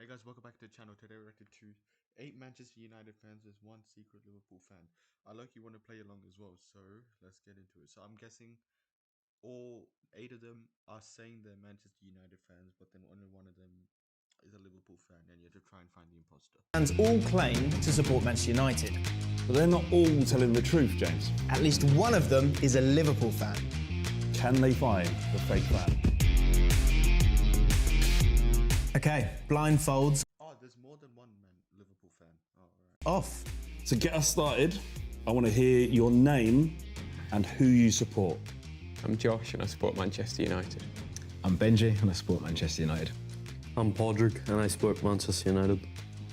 Hey guys, welcome back to the channel. Today we're reacting to 8 Manchester United fans. There's 1 secret Liverpool fan. I like you want to play along as well, so let's get into it. So I'm guessing all 8 of them are saying they're Manchester United fans, but then only one of them is a Liverpool fan, and you have to try and find the imposter. Fans all claim to support Manchester United. But they're not all telling the truth, James. At least one of them is a Liverpool fan. Can they find the fake fan? Okay, blindfolds Oh, there's more than one Liverpool fan. Oh, alright. off. To get us started, I want to hear your name and who you support. I'm Josh and I support Manchester United. I'm Benji and I support Manchester United. I'm Podrick and I support Manchester United.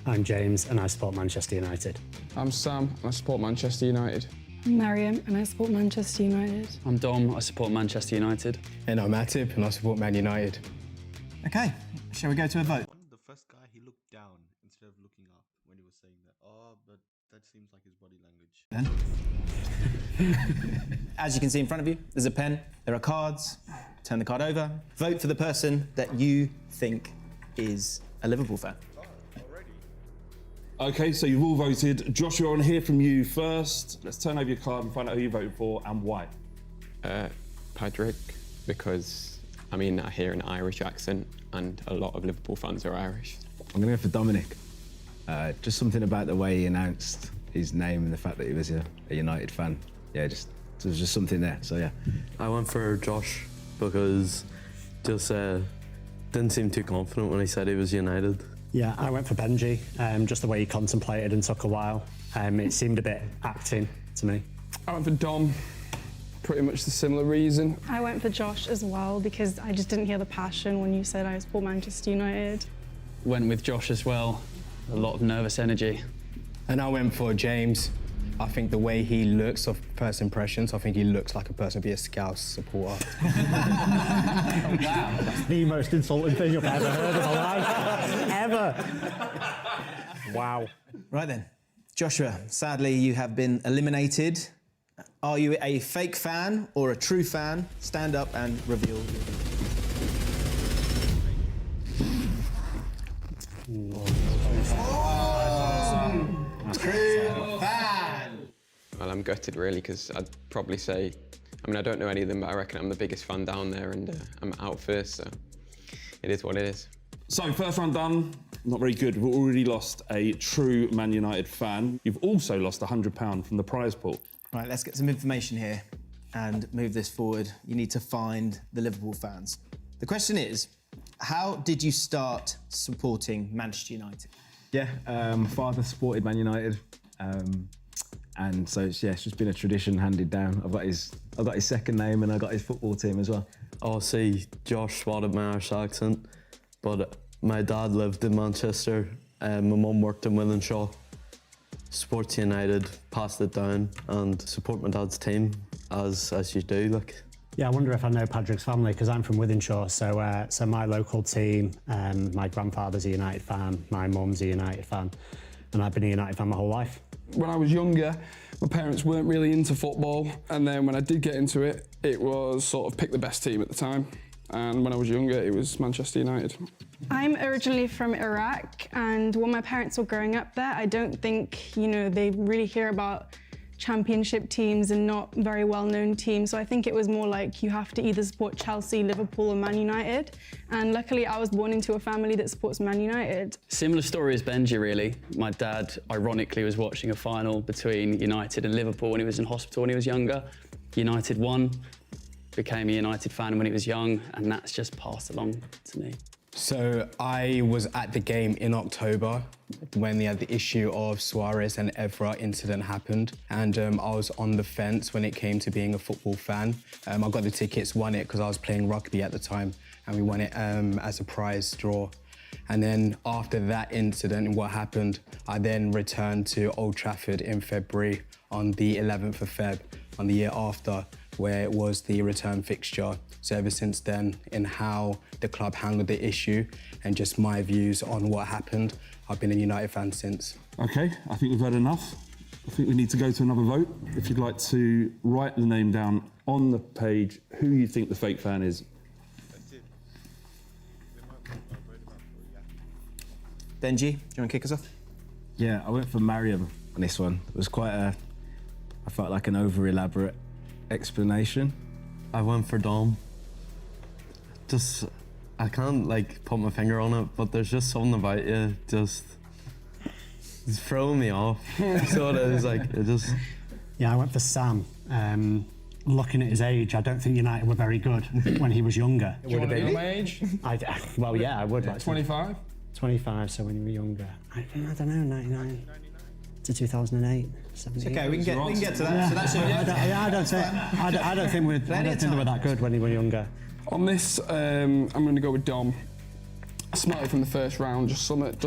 I'm James and I support Manchester United. I'm Sam and I support Manchester United. I'm Mariam and I support Manchester United. I'm Dom, I support Manchester United. And I'm Atib and I support Man United. Okay, shall we go to a vote? The first guy, he looked down instead of looking up when he was saying that. Oh, but that seems like his body language. As you can see in front of you, there's a pen, there are cards. Turn the card over. Vote for the person that you think is a Liverpool fan. Okay, so you've all voted. Joshua, I want to hear from you first. Let's turn over your card and find out who you voted for and why. Podrick, because I hear an Irish accent and a lot of Liverpool fans are Irish. I'm going to go for Dominic. Just something about the way he announced his name and the fact that he was a United fan. Yeah, there's just something there, so yeah. I went for Josh because just didn't seem too confident when he said he was United. Yeah, I went for Benji, just the way he contemplated and took a while. It seemed a bit acting to me. I went for Dom, pretty much the similar reason. I went for Josh as well because I just didn't hear the passion when you said I support Manchester United. Went with Josh as well, a lot of nervous energy. And I went for James. I think the way he looks of first impressions, I think he looks like a person to be a Scouse supporter. Wow. That's the most insulting thing I've ever heard in my life. Ever. Wow. Right then, Joshua, sadly you have been eliminated. Are you a fake fan or a true fan? Stand up and reveal your True fan! Well, I'm gutted really because I'd probably say, I don't know any of them, but I reckon I'm the biggest fan down there and I'm out first, so it is what it is. So, first round done. Not very good. We've already lost a true Man United fan. You've also lost £100 from the prize pool. Right, let's get some information here and move this forward. You need to find the Liverpool fans. The question is, how did you start supporting Manchester United? Yeah, father supported Man United. And so, it's just been a tradition handed down. I've got his second name and I got his football team as well. Oh, see, Josh swatted my Irish accent, but my dad lived in Manchester and my mum worked in Wythenshawe. Sports United, passed it down and support my dad's team as you do. Yeah, I wonder if I know Patrick's family because I'm from Wythenshawe. So my local team, my grandfather's a United fan, my mum's a United fan, and I've been a United fan my whole life. When I was younger, my parents weren't really into football, and then when I did get into it, it was sort of pick the best team at the time. And when I was younger, it was Manchester United. I'm originally from Iraq, and when my parents were growing up there, I don't think, they really hear about championship teams and not very well-known teams. So I think it was more like you have to either support Chelsea, Liverpool or Man United. And luckily I was born into a family that supports Man United. Similar story as Benji really. My dad ironically was watching a final between United and Liverpool when he was in hospital when he was younger. United won, became a United fan when he was young, and that's just passed along to me. So I was at the game in October when they had the issue of Suarez and Evra incident happened. And I was on the fence when it came to being a football fan. I got the tickets, won it because I was playing rugby at the time, and we won it as a prize draw. And then after that incident and what happened, I then returned to Old Trafford in February on the 11th of Feb on the year after, where it was the return fixture. So ever since then, in how the club handled the issue and just my views on what happened, I've been a United fan since. Okay, I think we've had enough. I think we need to go to another vote. If you'd like to write the name down on the page, who you think the fake fan is. Benji, do you want to kick us off? Yeah, I went for Mariam on this one. It was quite I felt like an over-elaborate explanation. I went for Dom. Just, I can't like put my finger on it, but there's just something about you, just it's throwing me off. So it is like, it just... Yeah, I went for Sam. Looking at his age, I don't think United were very good when he was younger. Do you want to know my age? Well, yeah, I would. Like 25? 25, so when you were younger. I don't know, 99 to 2008. It's okay, we can get to that. Yeah. So that's I don't think they were that good when they were younger. On this, I'm going to go with Dom. I smelled it from the first round, just something that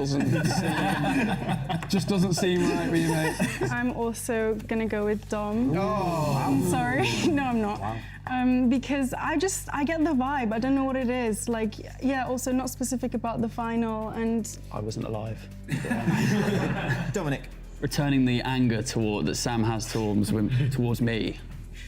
doesn't seem right with you, mate. I'm also going to go with Dom. Oh. I'm sorry. No, I'm not. Wow. Because I get the vibe. I don't know what it is. Like, yeah, also not specific about the final and... I wasn't alive. Dominic. Returning the anger that Sam has towards me.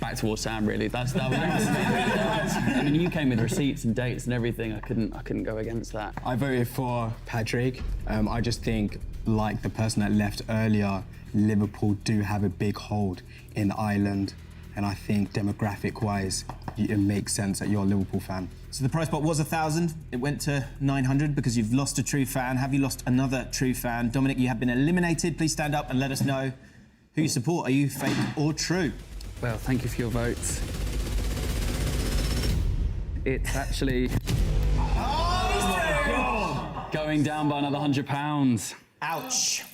Back towards Sam, really. That was I mean, you came with receipts and dates and everything. I couldn't go against that. I voted for Patrick. I just think, like the person that left earlier, Liverpool do have a big hold in Ireland, and I think demographic-wise, it makes sense that you're a Liverpool fan. So the prize pot was 1,000. It went to 900 because you've lost a true fan. Have you lost another true fan? Dominic, you have been eliminated. Please stand up and let us know who you support. Are you fake or true? Well, thank you for your votes. It's actually going down by another £100. Ouch.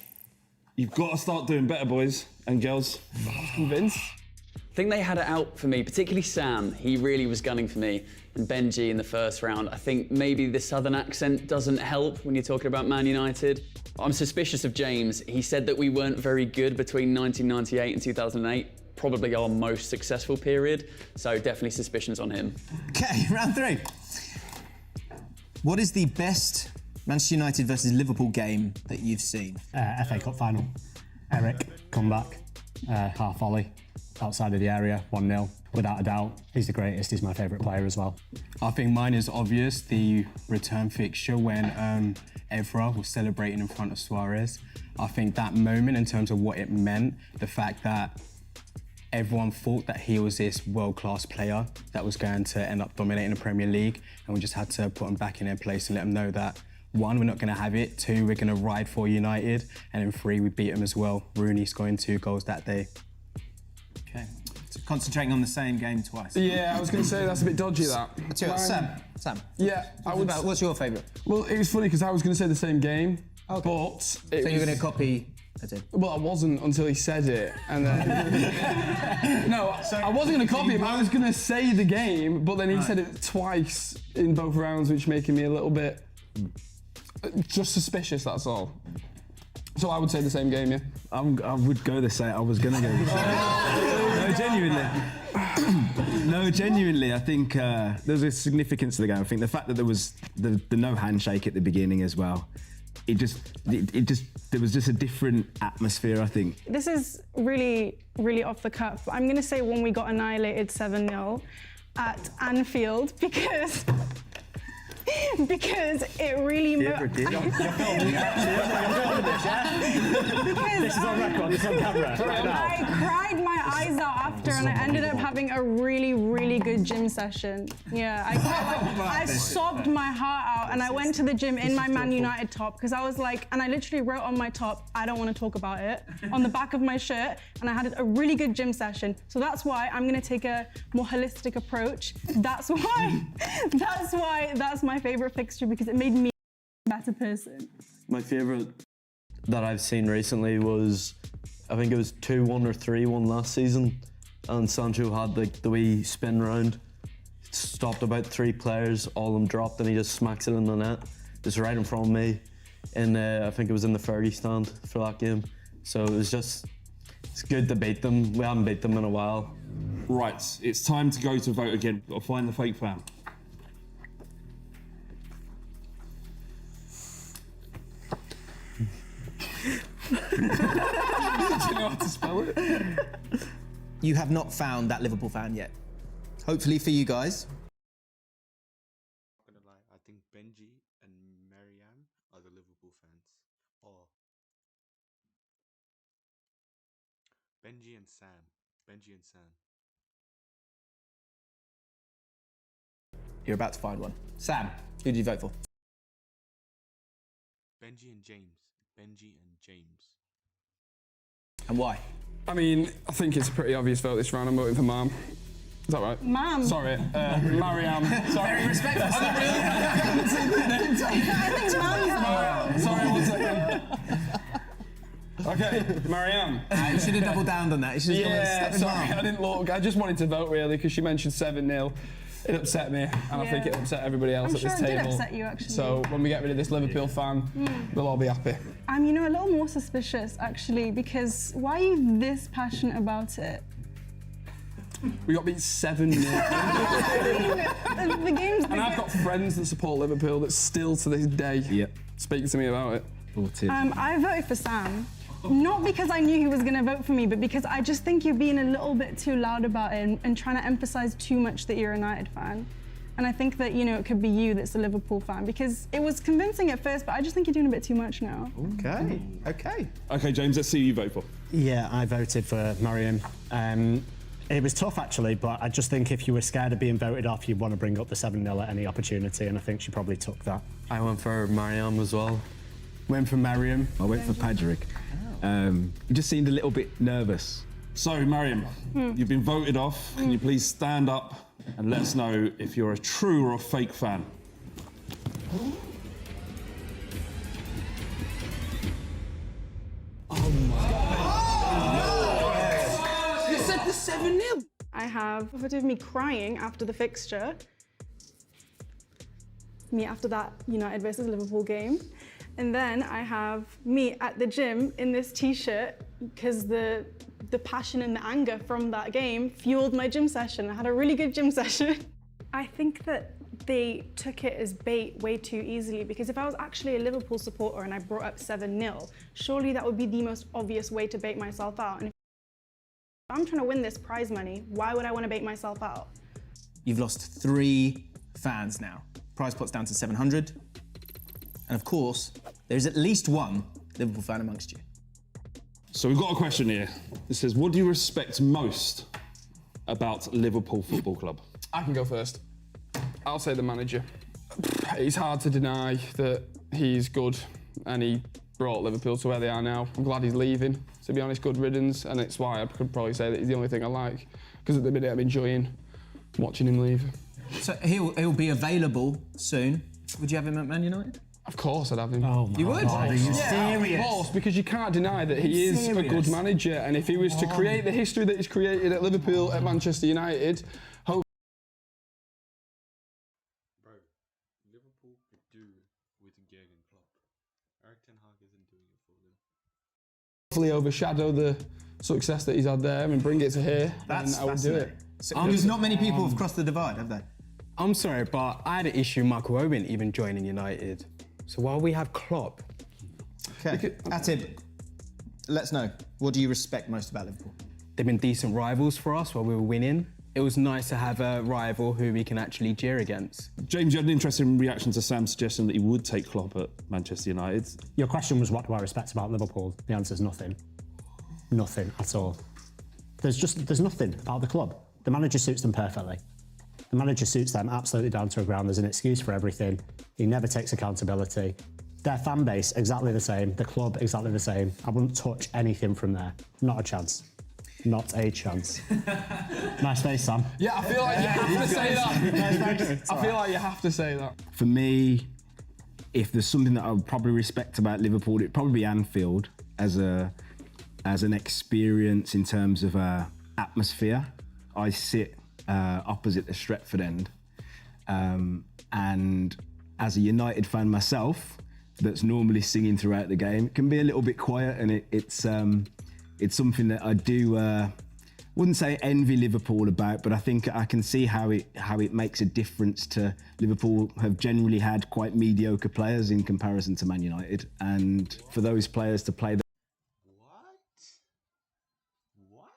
You've got to start doing better, boys and girls. I was convinced. I think they had it out for me, particularly Sam. He really was gunning for me. And Benji in the first round. I think maybe the southern accent doesn't help when you're talking about Man United. I'm suspicious of James. He said that we weren't very good between 1998 and 2008. Probably our most successful period. So definitely suspicions on him. Okay, round 3. What is the best Manchester United versus Liverpool game that you've seen? FA Cup final. Eric, comeback, half volley, outside of the area, 1-0. Without a doubt, he's the greatest. He's my favourite player as well. I think mine is obvious, the return fixture when Evra was celebrating in front of Suarez. I think that moment, in terms of what it meant, the fact that everyone thought that he was this world-class player that was going to end up dominating the Premier League, and we just had to put him back in their place and let them know that, 1, we're not going to have it, 2, we're going to ride for United, and then 3, we beat them as well. Rooney scoring 2 goals that day. Okay. So concentrating on the same game twice. Yeah, I was going to say that's a bit dodgy, that. Sam. Yeah, what's your favourite? Well, it was funny because I was going to say the same game, but... So you're going to copy... Well, I wasn't until he said it, and then... No, I wasn't going to copy him. I was going to say the game, but then he said it twice in both rounds, which making me a little bit just suspicious. That's all. So I would say the same game, yeah. I would go the same. I was going to go the same. No, genuinely, I think there's a significance to the game. I think the fact that there was the no handshake at the beginning as well. It just there was just a different atmosphere, I think. This is really, really off the cuff. I'm going to say when we got annihilated 7-0 at Anfield because it really... This is on record, it's on camera right now. I cried my eyes out after and I ended up having a really, really good gym session. Yeah, I sobbed my heart out and I went to the gym in my Man United top because I was like, and I literally wrote on my top, I don't want to talk about it, on the back of my shirt, and I had a really good gym session. So that's why I'm going to take a more holistic approach. That's why that's my favourite fixture, because it made me a better person. My favourite that I've seen recently was, I think it was 2-1 or 3-1 last season, and Sancho had the wee spin round, stopped about 3 players, all of them dropped, and he just smacks it in the net, just right in front of me. And I think it was in the Fergie stand for that game. So it's good to beat them. We haven't beat them in a while. Right, it's time to go to vote again. Got to find the fake fan. Do you know how to spell it? You have not found that Liverpool fan yet. Hopefully for you guys. I'm not gonna lie, I think Benji and Marianne are the Liverpool fans. Oh. Benji and Sam. Benji and Sam. You're about to find one. Sam, who did you vote for? Benji and James. Benji and James. And why? I mean, I think it's a pretty obvious vote this round. I'm voting for Mom. Is that right? Mom. Sorry, Mariam. Sorry. Very respectful. Sorry, 1 second. Okay, Mariam. You should have doubled down on that. You should have gone Yeah, step sorry, in I didn't look. I just wanted to vote really because she mentioned 7-0. It upset me, and I think it upset everybody else I'm at sure this it did table. upset you, actually. So when we get rid of this Liverpool fan, they'll all be happy. I'm, a little more suspicious, actually, because why are you this passionate about it? We got beat 7-0. The game's And I've got friends that support Liverpool that still to this day speak to me about it. I voted for Sam. Not because I knew he was going to vote for me, but because I just think you're being a little bit too loud about it and trying to emphasise too much that you're a United fan. And I think that, it could be you that's a Liverpool fan, because it was convincing at first, but I just think you're doing a bit too much now. Okay. Okay, James, let's see who you vote for. Yeah, I voted for Mariam. It was tough, actually, but I just think if you were scared of being voted off, you'd want to bring up the 7-0 at any opportunity, and I think she probably took that. I went for Mariam as well. Went for Mariam. I went for Patrick. You just seemed a little bit nervous. So, Mariam, you've been voted off. Can you please stand up and let us know if you're a true or a fake fan? You said the 7-0. I have a photo of me crying after the fixture. Me after that United versus Liverpool game. And then I have me at the gym in this t-shirt because the passion and the anger from that game fueled my gym session. I had a really good gym session. I think that they took it as bait way too easily, because if I was actually a Liverpool supporter and I brought up 7-0, surely that would be the most obvious way to bait myself out. And if I'm trying to win this prize money, why would I want to bait myself out? You've lost 3 fans now. Prize pot's down to 700. And of course, there's at least one Liverpool fan amongst you. So we've got a question here. It says, what do you respect most about Liverpool Football Club? I can go first. I'll say the manager. It's hard to deny that he's good and he brought Liverpool to where they are now. I'm glad he's leaving, to be honest, good riddance, and it's why I could probably say that he's the only thing I like, because at the minute I'm enjoying watching him leave. So he'll be available soon. Would you have him at Man United? Of course I'd have him. Oh my You would? God, are you serious? Of course, because you can't deny that he is a good manager, and if he was to create the history that he's created at Liverpool, at Manchester United, Bro, Liverpool could do with Jurgen Klopp. Eric Ten Hag isn't doing it for them. hopefully overshadow the success that he's had there and bring it to here, then I would do it. Because not many people have crossed the divide, have they? I'm sorry, but I had an issue with Michael Owen even joining United. So while we have Klopp... Okay, Atib, let's know. What do you respect most about Liverpool? They've been decent rivals for us while we were winning. It was nice to have a rival who we can actually cheer against. James, you had an interesting reaction to Sam's suggestion that he would take Klopp at Manchester United. Your question was, what do I respect about Liverpool? The answer is nothing. Nothing at all. There's nothing about the club. The manager suits them perfectly. The manager suits them absolutely down to the ground. There's an excuse for everything. He never takes accountability. Their fan base, exactly the same. The club, exactly the same. I wouldn't touch anything from there. Not a chance. Not a chance. Nice face, Sam. Yeah, I feel like you have to say that. I feel like you have to say that. For me, if there's something that I would probably respect about Liverpool, it'd probably be Anfield as an experience in terms of atmosphere. I sit opposite the Stretford end, and as a United fan myself, that's normally singing throughout the game, it can be a little bit quiet, and it's something that I do wouldn't say envy Liverpool about, but I think I can see how it makes a difference to Liverpool have generally had quite mediocre players in comparison to Man United, and for those players to play What?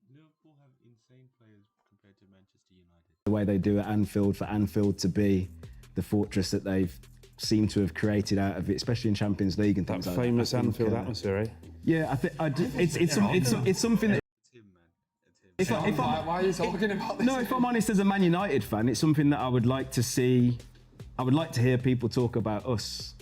Liverpool have insane players compared to Manchester United. the way they do at Anfield, for Anfield to be the fortress that they've seem to have created out of it, especially in Champions League and That things like famous that. I think, Anfield atmosphere, eh? Yeah, it's something that. If I'm, Why are you talking about this? no, if I'm honest, as a Man United fan, it's something that I would like to see. I would like to hear people talk about us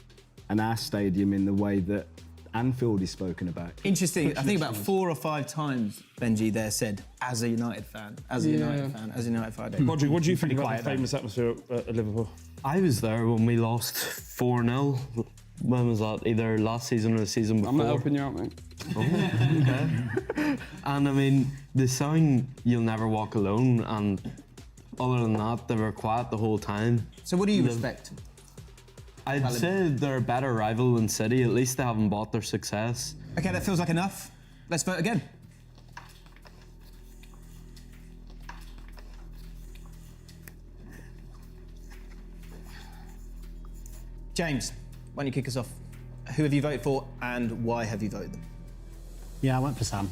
and our stadium in the way that Anfield is spoken about. Interesting. I think about 4 or 5 times Benji there said, as a United fan, as a United fan, as a United fan. Rodri, what do you think about quiet the famous atmosphere at Liverpool? I was there when we lost 4-0. When was that? Either last season or the season before. I'm not helping you out, mate. Okay. And I mean, the song "You'll Never Walk Alone," and other than that, they were quiet the whole time. So what do you respect? I'd say they're a better rival than City. At least they haven't bought their success. Okay, that feels like enough. Let's vote again. James, why don't you kick us off? Who have you voted for and why have you voted them? Yeah, I went for Sam.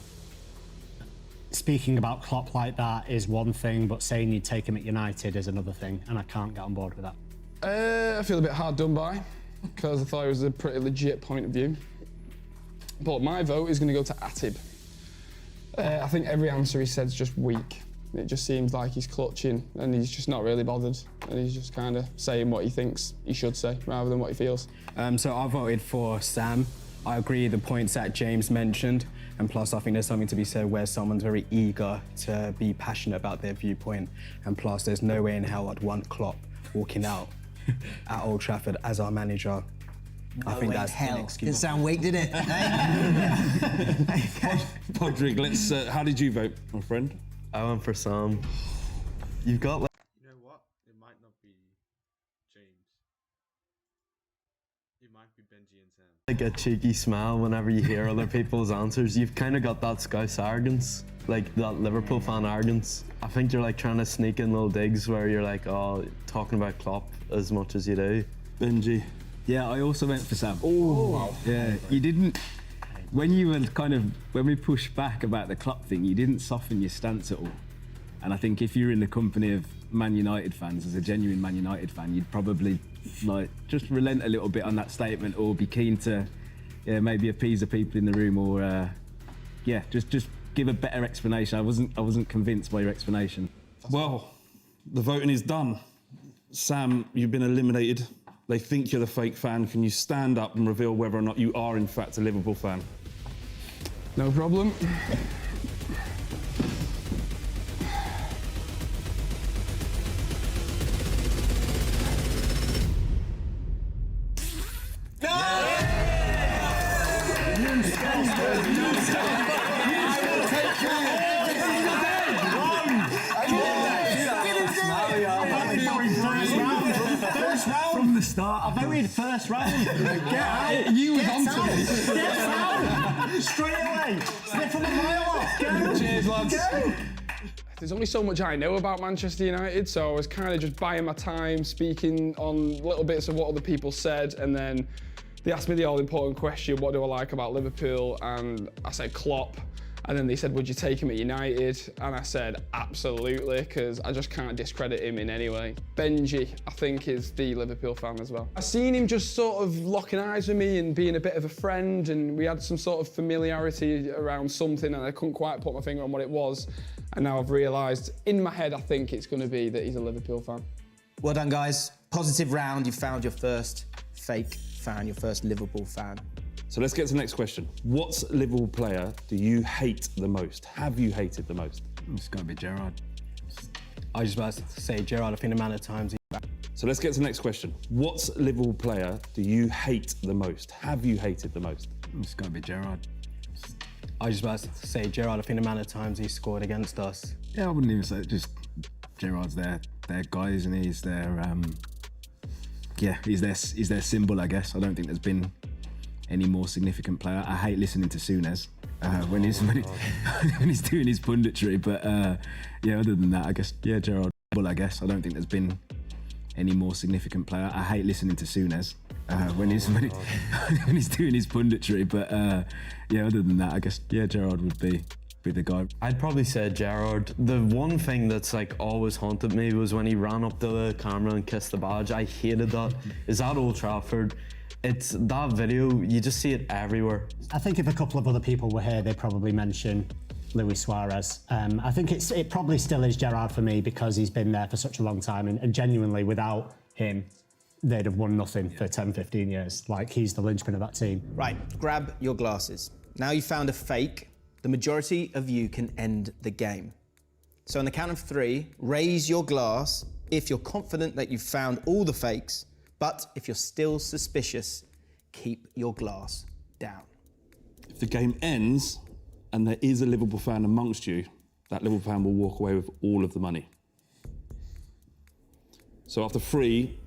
Speaking about Klopp like that is one thing, but saying you'd take him at United is another thing, and I can't get on board with that. I feel a bit hard done by, because I thought it was a pretty legit point of view. But my vote is going to go to Atib. I think every answer he said is just weak. It just seems like he's clutching and he's just not really bothered, and he's just kind of saying what he thinks he should say rather than what he feels. So I voted for Sam. I agree with the points that James mentioned, and plus I think there's something to be said where someone's very eager to be passionate about their viewpoint, and plus there's no way in hell I'd want Klopp walking out at Old Trafford as our manager. I think that's inexcusable. Didn't sound weak, did it? Podrick, let's. How did you vote, my friend? I went for Sam. You've got like. You know what? It might not be James. It might be Benji and Sam. Like a cheeky smile whenever you hear other people's answers. You've kind of got that Scouse arrogance, like that Liverpool fan arrogance. I think you're like trying to sneak in little digs where you're like, oh, talking about Klopp as much as you do. Benji. Yeah, I also went for Sam. Oh, yeah. You didn't. When we pushed back about the Klopp thing, you didn't soften your stance at all. And I think if you're in the company of Man United fans, as a genuine Man United fan, you'd probably like just relent a little bit on that statement, or be keen to, maybe appease the people in the room, or just give a better explanation. I wasn't convinced by your explanation. Well, the voting is done. Sam, you've been eliminated. They think you're the fake fan. Can you stand up and reveal whether or not you are in fact a Liverpool fan? No problem. From the start, I voted first round. Get out! You was onto me. Get out! Straight away! Step from a mile off! Go! Cheers, lads. Go! There's only so much I know about Manchester United, so I was kind of just buying my time, speaking on little bits of what other people said, and then they asked me the all-important question, what do I like about Liverpool? And I said Klopp. And then they said, would you take him at United? And I said, absolutely, because I just can't discredit him in any way. Benji, I think, is the Liverpool fan as well. I seen him just sort of locking eyes with me and being a bit of a friend, and we had some sort of familiarity around something, and I couldn't quite put my finger on what it was. And now I've realised, in my head, I think it's going to be that he's a Liverpool fan. Well done, guys. Positive round. You found your first fake fan, your first Liverpool fan. So let's get to the next question. What Liverpool player do you hate the most? Have you hated the most? It's got to be Gerrard. I was just about to say Gerrard. I think the amount of times So let's get to the next question. What Liverpool player do you hate the most? Have you hated the most? It's got to be Gerrard. I was just about to say Gerrard. I think the amount of times he scored against us. Yeah, I wouldn't even say it, just Gerrard's their guy, isn't he? He's their he's their symbol, I guess. I don't think there's been any more significant player. I hate listening to Souness when he's doing his punditry, but other than that, I guess Gerrard. Well, I guess I don't think there's been any more significant player. I hate listening to Souness when he's doing his punditry, but other than that, I guess Gerrard would be be the guy. I'd probably say Gerrard. The one thing that's like always haunted me was when he ran up to the camera and kissed the badge. I hated that. Is at Old Trafford. It's that video, you just see it everywhere. I think if a couple of other people were here, they'd probably mention Luis Suarez. I think it probably still is Gerrard for me because he's been there for such a long time, and genuinely without him, they'd have won nothing for 10, 15 years. Like, he's the linchpin of that team. Right, grab your glasses. Now you've found a fake, the majority of you can end the game. So on the count of 3, raise your glass if you're confident that you've found all the fakes, but if you're still suspicious, keep your glass down. If the game ends and there is a Liverpool fan amongst you, that Liverpool fan will walk away with all of the money. So after 3,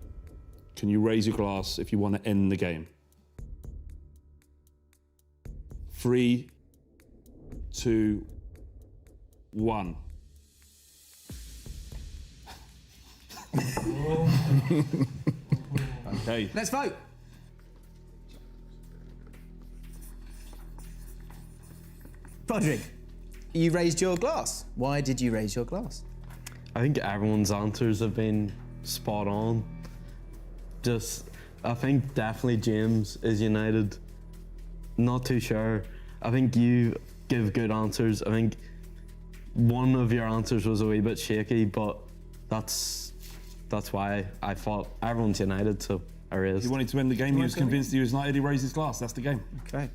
can you raise your glass if you want to end the game? 3, 2, 1. Okay. Let's vote. Roderick, you raised your glass. Why did you raise your glass? I think everyone's answers have been spot on. I think definitely James is United. Not too sure. I think you give good answers. I think one of your answers was a wee bit shaky, but that's why I thought everyone's United, so I raised. He wanted to end the game, he was convinced he was United, he raised his glass, that's the game. Okay.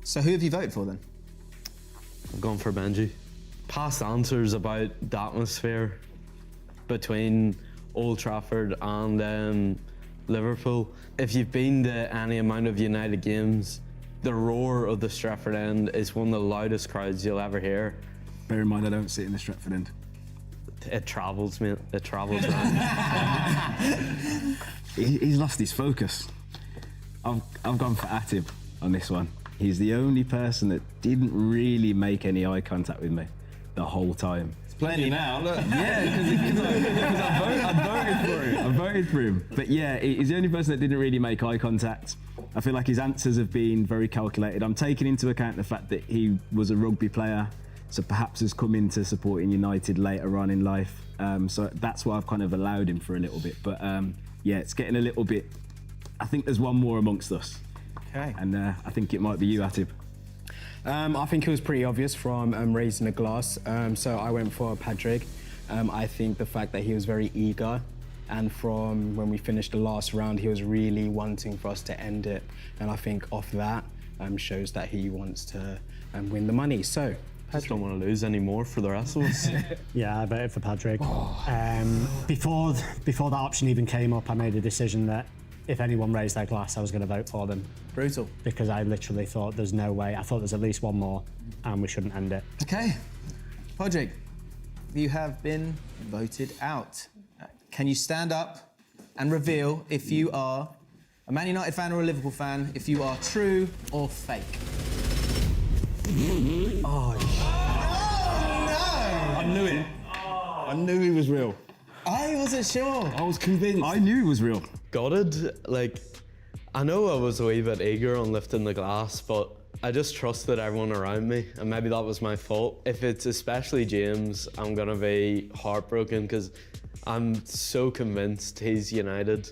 So who have you voted for then? I've gone for Benji. Past answers about the atmosphere between Old Trafford and Liverpool. If you've been to any amount of United games, the roar of the Stretford End is one of the loudest crowds you'll ever hear. Bear in mind, I don't sit in the Stretford End. It travels, mate. It travels around. He's lost his focus. I've gone for Atib on this one. He's the only person that didn't really make any eye contact with me the whole time. It's plenty now, look. Yeah, because I voted for him. But yeah, he's the only person that didn't really make eye contact. I feel like his answers have been very calculated. I'm taking into account the fact that he was a rugby player, so perhaps has come into supporting United later on in life. So that's why I've kind of allowed him for a little bit. But yeah, it's getting a little bit. I think there's one more amongst us. Okay. And I think it might be you, Atib. I think it was pretty obvious from raising a glass. So I went for Patrick. I think the fact that he was very eager, and from when we finished the last round, he was really wanting for us to end it. And I think off that shows that he wants to win the money. So I just don't want to lose any more for the rest of us. Yeah, I voted for Patrick. Before that option even came up, I made a decision that if anyone raised their glass, I was going to vote for them. Brutal. Because I literally thought there's no way. I thought there's at least one more and we shouldn't end it. Okay. Podrick, you have been voted out. Can you stand up and reveal if you are a Man United fan or a Liverpool fan, if you are true or fake? Oh, no! I knew it. I knew he was real. I wasn't sure. I was convinced. I knew he was real. Got it. Like, I know I was a wee bit eager on lifting the glass, but I just trusted everyone around me, and maybe that was my fault. If it's especially James, I'm gonna be heartbroken because I'm so convinced he's United.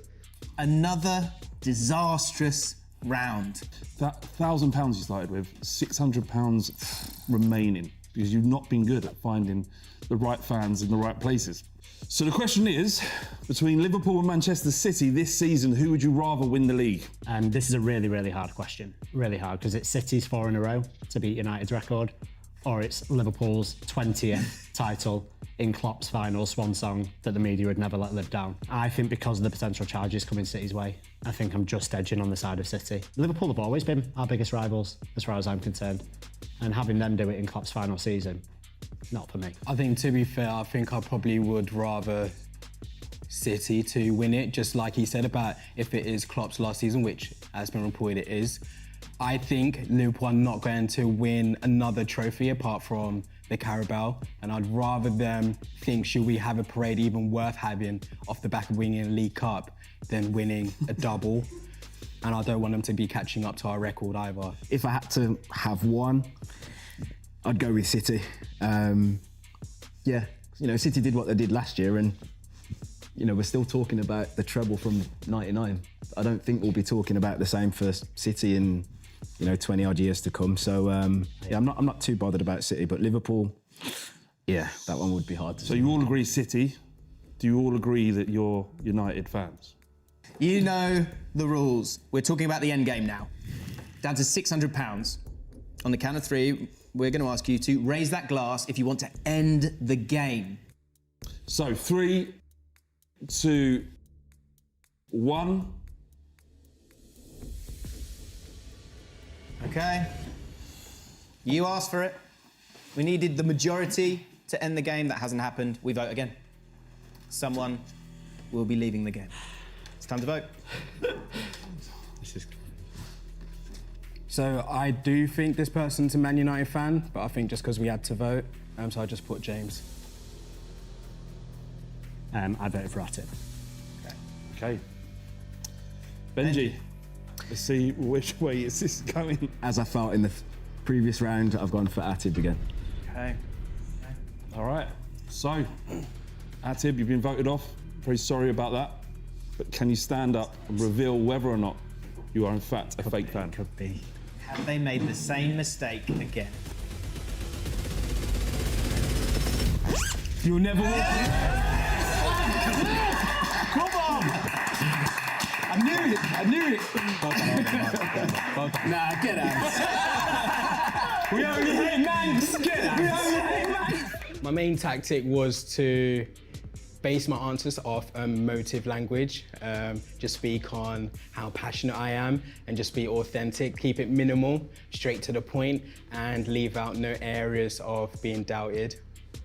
Another disastrous round. That £1,000 you started with, £600 remaining because you've not been good at finding the right fans in the right places. So the question is, between Liverpool and Manchester City this season, who would you rather win the league? And this is a really, really hard question. Really hard, because it's City's 4 in a row to beat United's record, or it's Liverpool's 20th title in Klopp's final swan song that the media would never let live down. I think because of the potential charges coming City's way, I think I'm just edging on the side of City. Liverpool have always been our biggest rivals, as far as I'm concerned, and having them do it in Klopp's final season, not for me. I think, to be fair, I think I probably would rather City to win it, just like he said about if it is Klopp's last season, which has been reported it is. I think Liverpool are not going to win another trophy apart from the Carabao, and I'd rather them think, should we have a parade even worth having off the back of winning a League Cup than winning a double. And I don't want them to be catching up to our record either. If I had to have one, I'd go with City. Yeah, you know, City did what they did last year, and you know, we're still talking about the treble from '99. I don't think we'll be talking about the same for City in, you know, 20 odd years to come. So yeah, I'm not too bothered about City, but Liverpool, yeah, that one would be hard to. So you all agree City? Do you all agree that you're United fans? You know the rules. We're talking about the end game now. Down to £600. On the count of three, we're going to ask you to raise that glass if you want to end the game. So 3, 2, 1. Okay. You asked for it. We needed the majority to end the game. That hasn't happened. We vote again. Someone will be leaving the game. It's time to vote. So I do think this person's a Man United fan, but I think just because we had to vote, so I just put James. I voted for Atib. Okay. Benji, let's see which way is this going. As I felt in the previous round, I've gone for Atib again. Okay. All right. So, Atib, you've been voted off. Very sorry about that. But can you stand up and reveal whether or not you are in fact a fake fan? Could be. Have they made the same mistake again? You'll never walk. Come on! I knew it. Nah, get out. We only hate Manx. Get out. We only hate Manx. My main tactic was to base my answers off motive language, just speak on how passionate I am and just be authentic, keep it minimal, straight to the point, and leave out no areas of being doubted.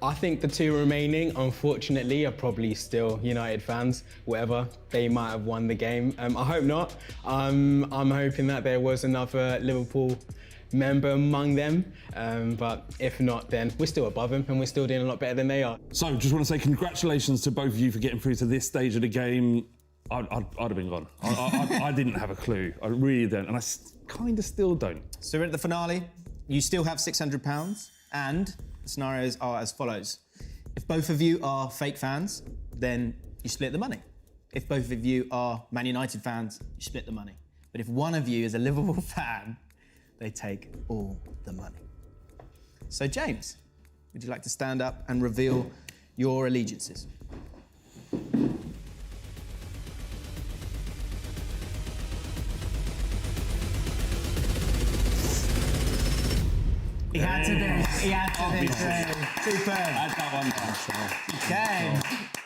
I think the two remaining, unfortunately, are probably still United fans, whatever. They might have won the game. I hope not. I'm hoping that there was another Liverpool member among them, but if not, then we're still above them and we're still doing a lot better than they are. So, just want to say congratulations to both of you for getting through to this stage of the game. I'd have been gone. I didn't have a clue. I really don't, and I kind of still don't. So we're at the finale. You still have £600, and the scenarios are as follows. If both of you are fake fans, then you split the money. If both of you are Man United fans, you split the money. But if one of you is a Liverpool fan, they take all the money. So James, would you like to stand up and reveal your allegiances? He had to do. He had to do. Superb. Had that one down. Okay.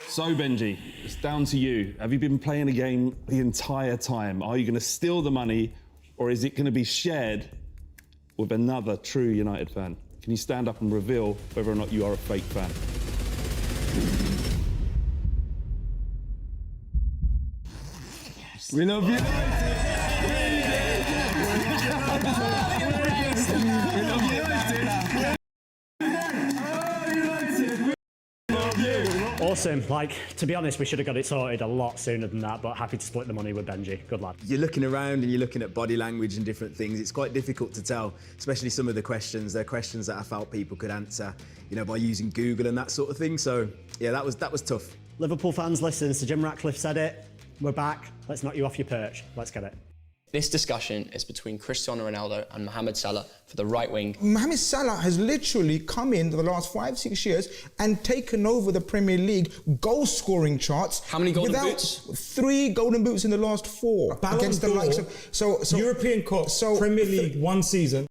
So Benji, it's down to you. Have you been playing a game the entire time? Are you going to steal the money, or is it going to be shared with another true United fan? Can you stand up and reveal whether or not you are a fake fan? We love you. Awesome. Like, to be honest, we should have got it sorted a lot sooner than that, but happy to split the money with Benji. Good lad. You're looking around and you're looking at body language and different things. It's quite difficult to tell, especially some of the questions. They're questions that I felt people could answer, you know, by using Google and that sort of thing. So, yeah, that was tough. Liverpool fans, listen, Sir Jim Ratcliffe said it. We're back. Let's knock you off your perch. Let's get it. This discussion is between Cristiano Ronaldo and Mohamed Salah for the right wing. Mohamed Salah has literally come in the last 5-6 years and taken over the Premier League goal-scoring charts. How many golden boots? 3 golden boots in the last 4 against the likes of European Cup, Premier League 1 season.